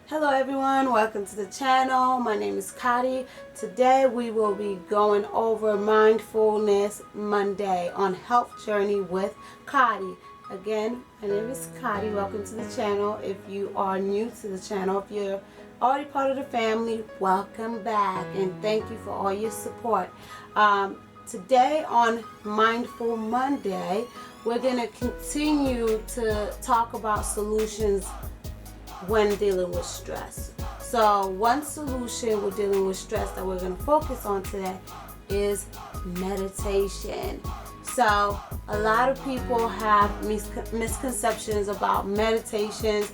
Hello everyone, welcome to the channel. My name is Kati. Today we will be going over Mindfulness Monday on Health Journey with Kati. Again, my name is Kati. Welcome to the channel. If you are new to the channel, if you're already part of the family, welcome back and thank you for all your support. Today on Mindful Monday, we're going to continue to talk about solutions when dealing with stress. So one solution with dealing with stress that we're going to focus on today is meditation. So a lot of people have misconceptions about meditations,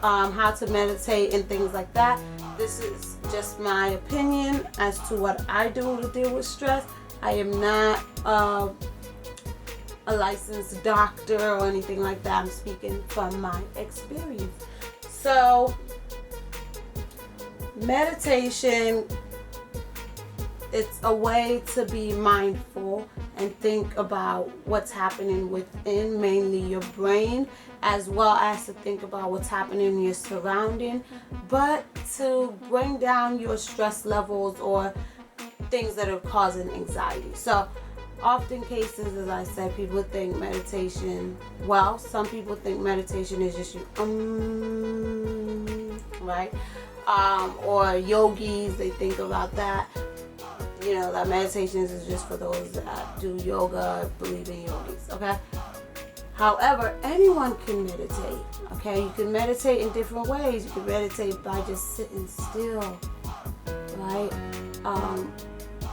how to meditate and things like that. This is just my opinion as to what I do to deal with stress. I am not a licensed doctor or anything like that. I'm speaking from my experience. So, meditation, it's a way to be mindful and think about what's happening within, mainly your brain, as well as to think about what's happening in your surrounding, but to bring down your stress levels or things that are causing anxiety. So, often cases, as I said, people think meditation, well, some people think meditation is just you, right? Or yogis, they think about that. You know, that meditation is just for those that do yoga, believe in yogis, okay? However, anyone can meditate, okay? You can meditate in different ways. You can meditate by just sitting still, right?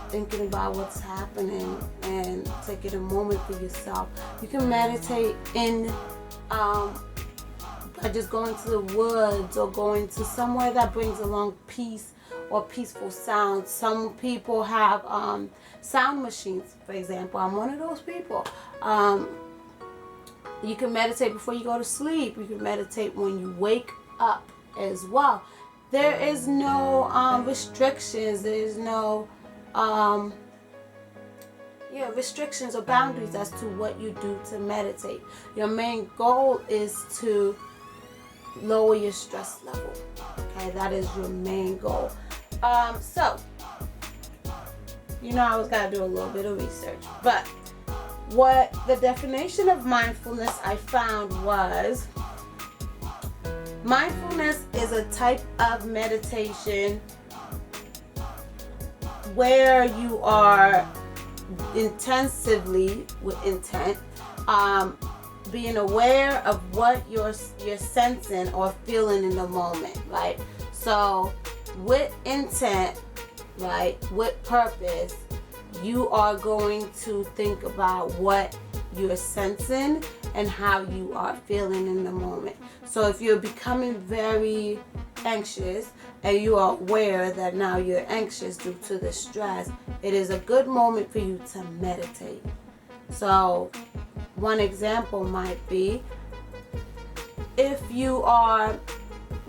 Thinking about what's happening and taking a moment for yourself. You can meditate in by just going to the woods or going to somewhere that brings along peace or peaceful sounds. Some people have sound machines, for example. I'm one of those people. You can meditate before you go to sleep. You can meditate when you wake up as well. There is no restrictions. There is no restrictions or boundaries as to what you do to meditate. Your main goal is to lower your stress level. Okay, that is your main goal. So, you know, I was gonna do a little bit of research, but what the definition of mindfulness I found was mindfulness is a type of meditation where you are intensively, with intent, being aware of what you're sensing or feeling in the moment, right? So with intent, right, with purpose, you are going to think about what you're sensing and how you are feeling in the moment. So if you're becoming very anxious and you are aware that now you're anxious due to the stress, it is a good moment for you to meditate. So one example might be if you are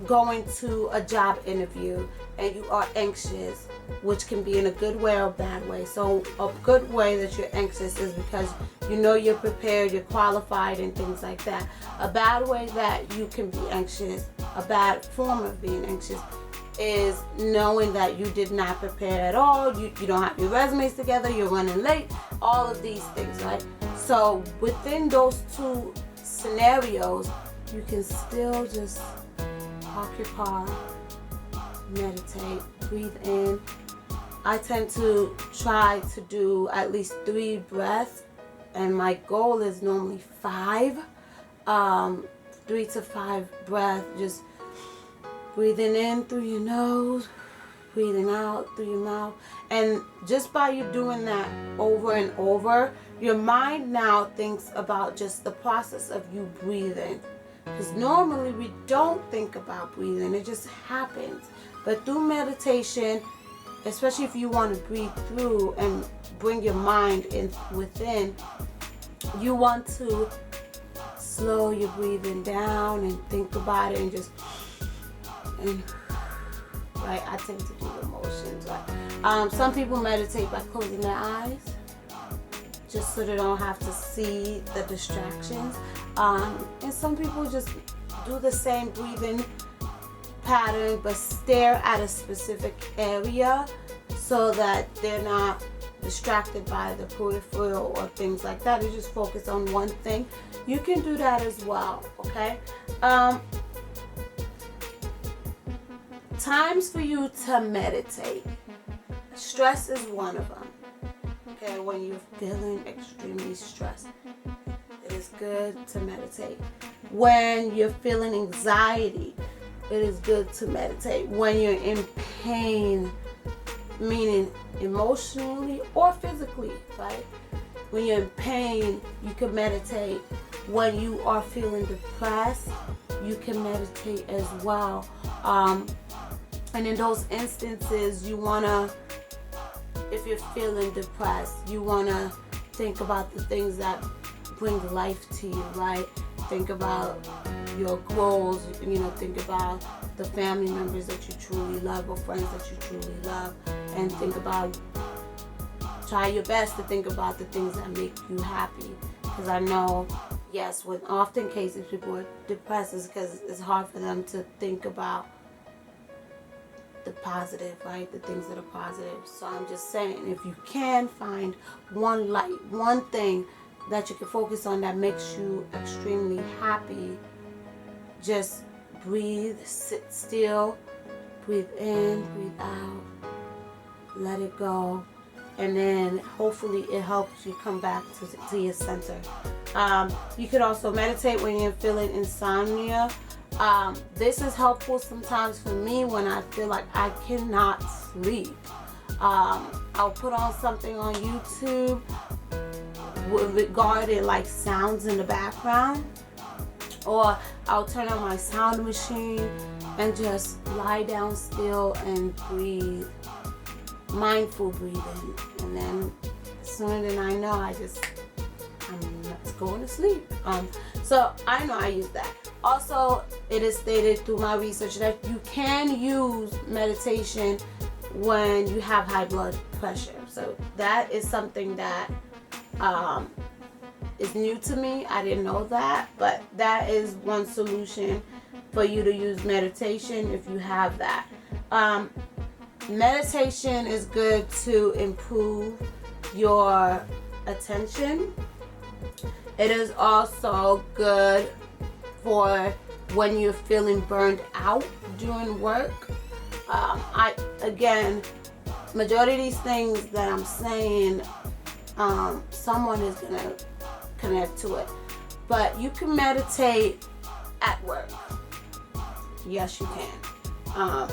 going to a job interview and you are anxious, which can be in a good way or a bad way. So a good way that you're anxious is because you know you're prepared, you're qualified and things like that. A bad way that you can be anxious, a bad form of being anxious, is knowing that you did not prepare at all, you don't have your resumes together, you're running late, all of these things, right? So within those two scenarios, you can still just park your car, meditate, breathe in. I tend to try to do at least 3 breaths, and my goal is normally 5. 3 to 5 breaths, just breathing in through your nose, breathing out through your mouth. And just by you doing that over and over, your mind now thinks about just the process of you breathing. Because normally we don't think about breathing, it just happens. But through meditation, especially if you want to breathe through and bring your mind in within, you want to slow your breathing down and think about it and just, right, I tend to do the motions, right? Some people meditate by closing their eyes, just so they don't have to see the distractions. And some people just do the same breathing pattern, but stare at a specific area so that they're not distracted by the peripheral or things like that. You just focus on one thing. You can do that as well, okay? Times for you to meditate. Stress is one of them. Okay, when you're feeling extremely stressed, it is good to meditate. When you're feeling anxiety, it is good to meditate. When you're in pain, meaning emotionally or physically, right? When you're in pain, you can meditate. When you are feeling depressed, you can meditate as well. And in those instances, you wanna, if you're feeling depressed, you wanna think about the things that bring life to you, right? Think about your goals, think about the family members that you truly love or friends that you truly love, and try your best to think about the things that make you happy. Because I know, yes, when often cases people are depressed is because it's hard for them to think about the positive, right? The things that are positive. So I'm just saying, if you can find one light, one thing that you can focus on that makes you extremely happy, just breathe, sit still, breathe in, breathe out, let it go, and then hopefully it helps you come back to your center. You could also meditate when you're feeling insomnia. This is helpful sometimes for me when I feel like I cannot sleep. I'll put on something on YouTube regarding like sounds in the background, or I'll turn on my sound machine and just lie down still and breathe, mindful breathing, and then sooner than I know, I'm going to sleep. So I know I use that. Also, it is stated through my research that you can use meditation when you have high blood pressure. So that is something that is new to me. I didn't know that, but that is one solution for you to use meditation if you have that. Meditation is good to improve your attention. It is also good for when you're feeling burned out doing work. Majority of these things that I'm saying, someone is gonna connect to it. But you can meditate at work. Yes, you can.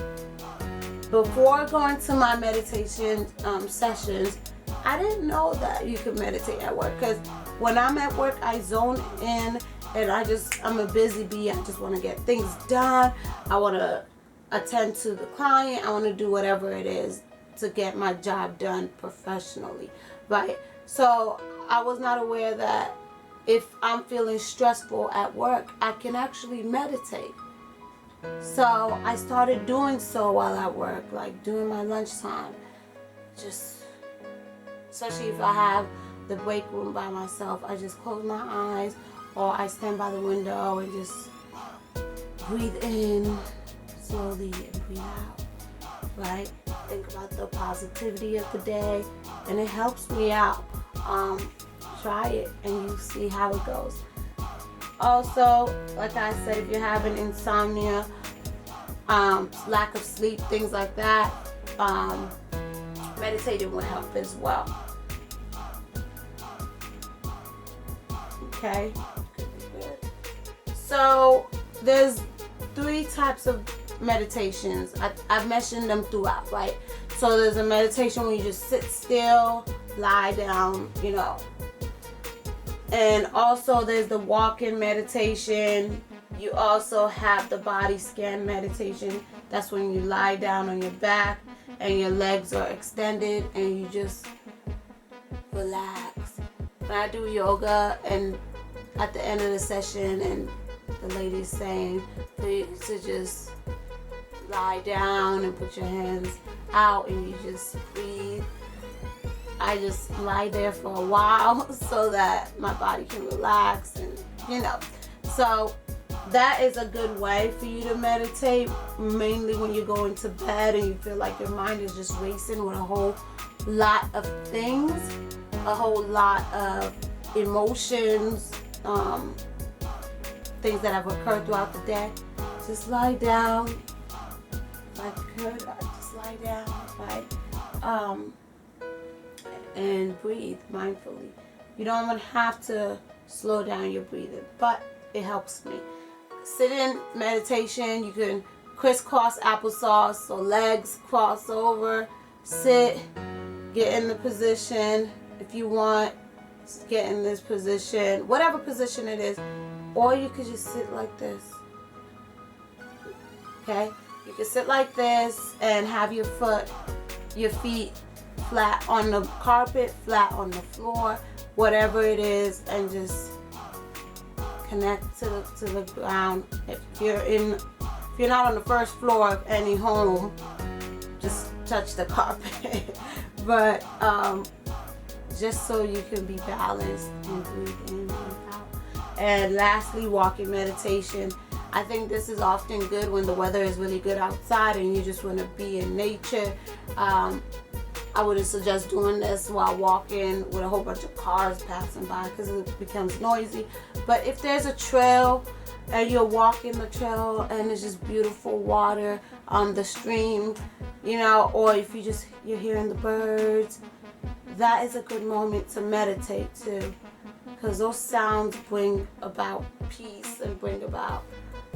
Before going to my meditation sessions, I didn't know that you could meditate at work, because when I'm at work, I zone in and I'm a busy bee. I just want to get things done. I want to attend to the client. I want to do whatever it is to get my job done professionally, right? So I was not aware that if I'm feeling stressful at work, I can actually meditate. So I started doing so while at work, like during my lunchtime, especially if I have the break room by myself, I just close my eyes, or I stand by the window and just breathe in slowly and breathe out, right? Think about the positivity of the day, and it helps me out. Try it and you see how it goes. Also, like I said, if you're having insomnia, lack of sleep, things like that, meditating will help as well. Okay. So there's 3 types of meditations. I've mentioned them throughout, right? So there's a meditation where you just sit still, lie down, And also there's the walk-in meditation. You also have the body scan meditation. That's when you lie down on your back and your legs are extended and you just relax. When I do yoga and at the end of the session and the lady's saying for you to just lie down and put your hands out and you just breathe, I just lie there for a while so that my body can relax and So that is a good way for you to meditate, mainly when you're going to bed and you feel like your mind is just racing with a whole lot of things, a whole lot of emotions, things that have occurred throughout the day. Just lie down. If I could, I'd just lie down, right? And breathe mindfully. You don't even have to slow down your breathing, but it helps me. Sit in meditation. You can crisscross applesauce, so legs cross over, sit, get in the position. If you want, get in this position, whatever position it is, or you could just sit like this. Okay, you can sit like this and have your feet flat on the carpet, flat on the floor, whatever it is, and just connect to the ground. If you're not on the first floor of any home, just touch the carpet. But just so you can be balanced and breathe in and out. And lastly, walking meditation. I think this is often good when the weather is really good outside and you just want to be in nature. I wouldn't suggest doing this while walking with a whole bunch of cars passing by because it becomes noisy. But if there's a trail and you're walking the trail and it's just beautiful water on the stream, you know, or if you're hearing the birds, that is a good moment to meditate too, because those sounds bring about peace and bring about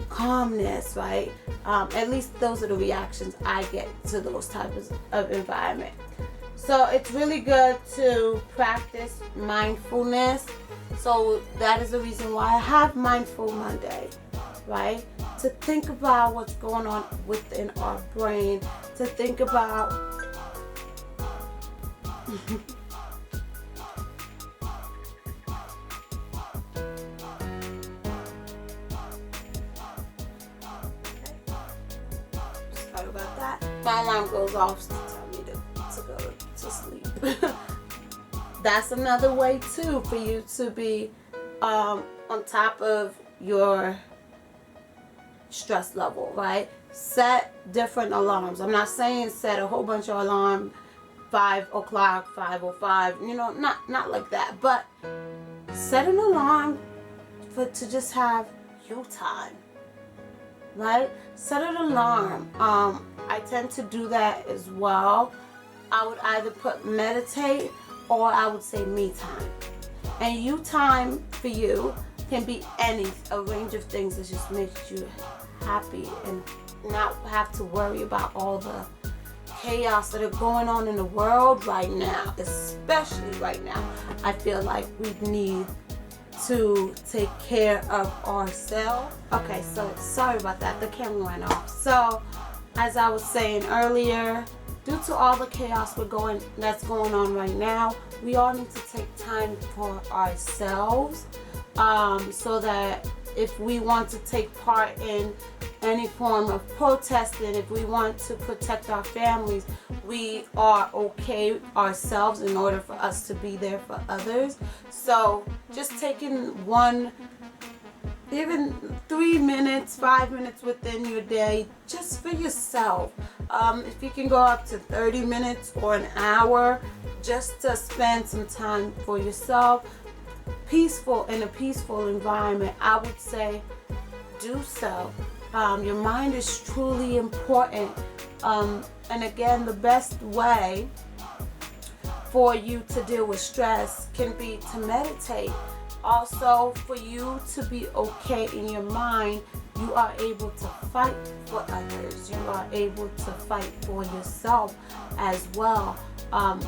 calmness, right? At least those are the reactions I get to those types of environment. So it's really good to practice mindfulness. So that is the reason why I have Mindful Monday, right? To think about what's going on within our brain, to think about sorry about that. My alarm goes off to tell me to go to sleep. That's another way too for you to be on top of your stress level, right? Set different alarms. I'm not saying set a whole bunch of alarms, 5 o'clock, 5:05, you know, not like that, but set an alarm to just have you time, right? Set an alarm. I tend to do that as well. I would either put meditate or I would say me time. And you time for you can be a range of things that just makes you happy and not have to worry about all the chaos that are going on in the world right now, especially right now. I feel like we need to take care of ourselves. Okay, so sorry about that. The camera went off. So, as I was saying earlier, due to all the chaos that's going on right now, we all need to take time for ourselves, so that if we want to take part in any form of protesting, if we want to protect our families, we are okay ourselves in order for us to be there for others. So just taking even 3 minutes, 5 minutes within your day, just for yourself. If you can go up to 30 minutes or an hour, just to spend some time for yourself, in a peaceful environment, I would say do so. Your mind is truly important. And again, the best way for you to deal with stress can be to meditate. Also, for you to be okay in your mind, you are able to fight for others. You are able to fight for yourself as well.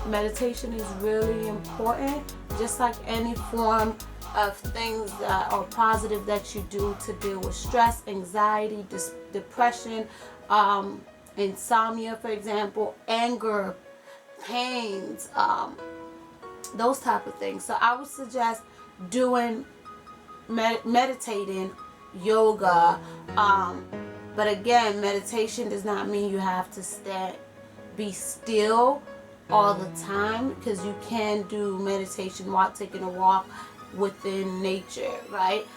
Meditation is really important, just like any form of things that are positive that you do to deal with stress, anxiety, depression, insomnia, for example, anger, pains, those type of things. So I would suggest doing meditating, yoga, but again, meditation does not mean you have to be still all the time, because you can do meditation while taking a walk within nature, right?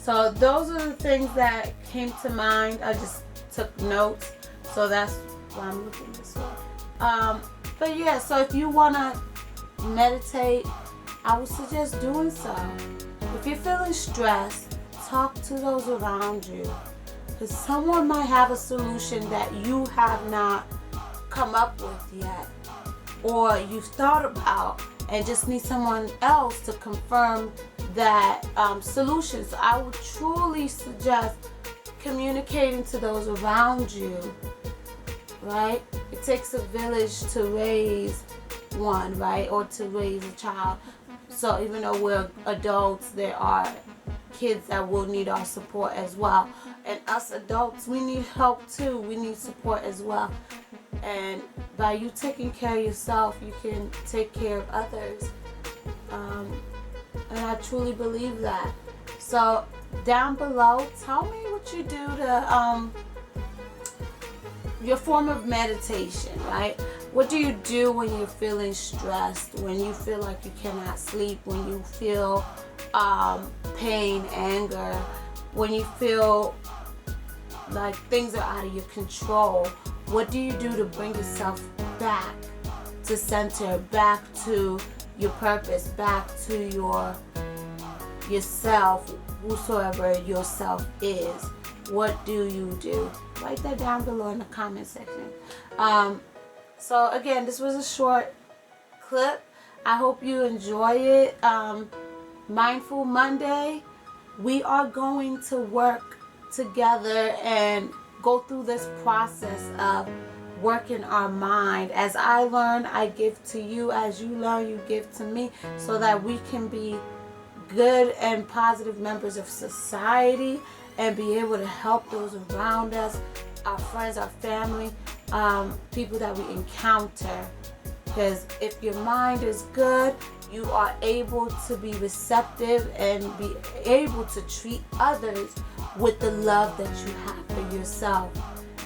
So those are the things that came to mind. I just took notes, so that's why I'm looking this way. But yeah, so if you want to meditate, I would suggest doing so. If you're feeling stressed, talk to those around you, because someone might have a solution that you have not come up with yet, or you've thought about and just need someone else to confirm that solution. So I would truly suggest communicating to those around you, right? It takes a village to raise one, right? Or to raise a child. So even though we're adults, there are kids that will need our support as well. And us adults, we need help too. We need support as well. And by you taking care of yourself, you can take care of others. And I truly believe that. So down below, tell me what you do to your form of meditation, right? What do you do when you're feeling stressed, when you feel like you cannot sleep, when you feel pain, anger, when you feel like things are out of your control? What do you do to bring yourself back to center, back to your purpose, back to yourself, whosoever yourself is? What do you do? Write that down below in the comment section. So again, this was a short clip. I hope you enjoy it. Mindful Monday. We are going to work together and go through this process of working our mind. As I learn, I give to you. As you learn, you give to me, so that we can be good and positive members of society and be able to help those around us, our friends, our family, people that we encounter. Because if your mind is good, you are able to be receptive and be able to treat others with the love that you have for yourself.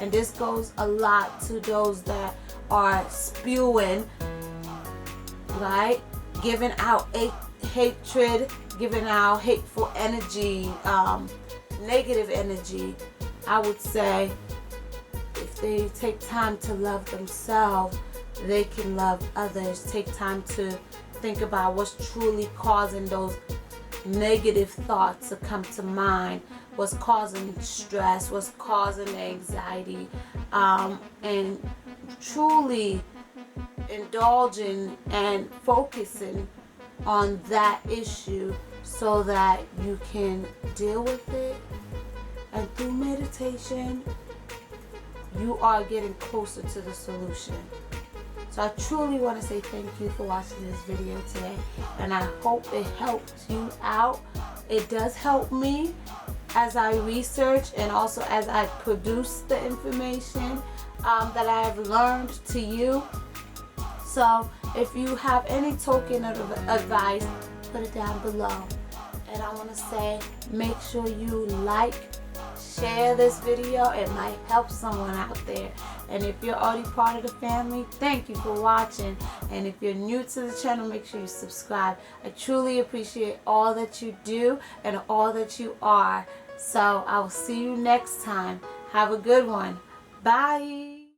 And this goes a lot to those that are spewing, right? Giving out hatred, giving out hateful energy, negative energy. I would say if they take time to love themselves, they can love others. Take time to think about what's truly causing those negative thoughts to come to mind, what's causing stress, what's causing anxiety, and truly indulging and focusing on that issue so that you can deal with it. And through meditation, you are getting closer to the solution. So I truly want to say thank you for watching this video today, and I hope it helped you out. It does help me as I research and also as I produce the information that I have learned to you. So if you have any token of advice, put it down below. And I want to say, make sure you like, share this video. It might help someone out there. And if you're already part of the family, thank you for watching. And if you're new to the channel, make sure you subscribe. I truly appreciate all that you do and all that you are. So I will see you next time. Have a good one. Bye.